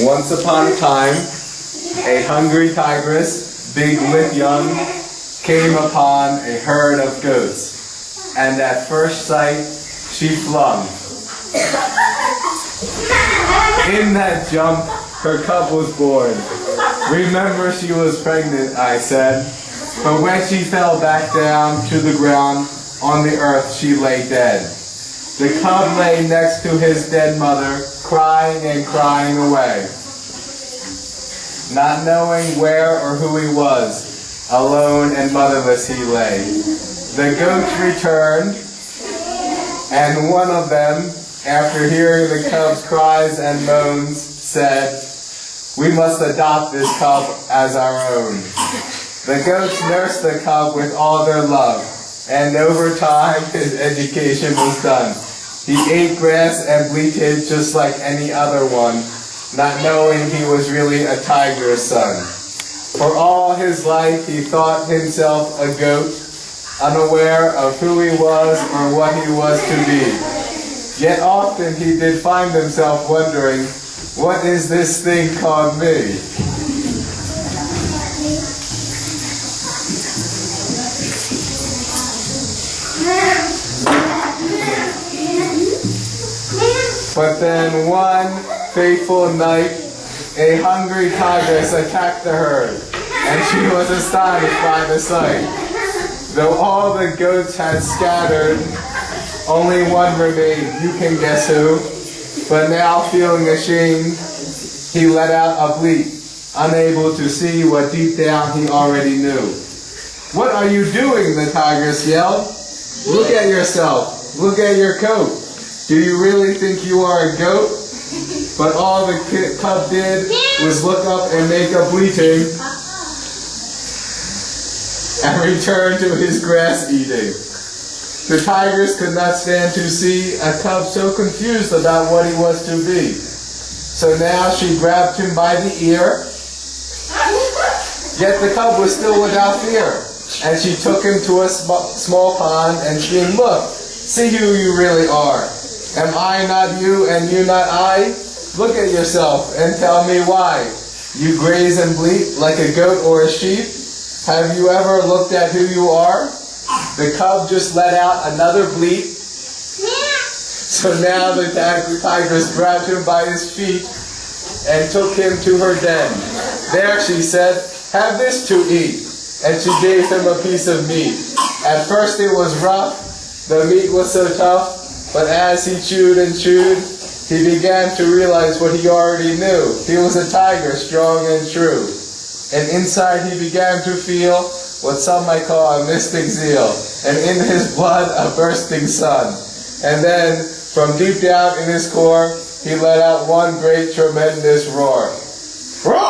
Once upon a time, a hungry tigress, big with young, came upon a herd of goats, and at first sight she flung. In that jump, her cub was born. Remember, she was pregnant, I said, but when she fell back down to the ground, on the earth she lay dead. The cub lay next to his dead mother, crying and crying away. Not knowing where or who he was, alone and motherless he lay. The goats returned, and one of them, after hearing the cub's cries and moans, said, "We must adopt this cub as our own." The goats nursed the cub with all their love, and over time his education was done. He ate grass and bleated just like any other one, not knowing he was really a tiger's son. For all his life he thought himself a goat, unaware of who he was or what he was to be. Yet often he did find himself wondering, what is this thing called me? But then one fateful night, a hungry tigress attacked the herd, and she was astonished by the sight. Though all the goats had scattered, only one remained. You can guess who. But now, feeling ashamed, he let out a bleat, unable to see what deep down he already knew. "What are you doing?" the tigress yelled. "Look at yourself. Look at your coat. Do you really think you are a goat?" But all the cub did was look up and make a bleating and return to his grass eating. The tigress could not stand to see a cub so confused about what he was to be. So now she grabbed him by the ear, yet the cub was still without fear. And she took him to a small pond and screamed, "Look, see who you really are. Am I not you and you not I? Look at yourself and tell me why. You graze and bleat like a goat or a sheep. Have you ever looked at who you are?" The cub just let out another bleat. So now the tigress grabbed him by his feet and took him to her den. There she said, "Have this to eat." And she gave him a piece of meat. At first it was rough, the meat was so tough, but as he chewed and chewed, he began to realize what he already knew. He was a tiger, strong and true. And inside he began to feel what some might call a mystic zeal, and in his blood a bursting sun. And then, from deep down in his core, he let out one great tremendous roar. Roar!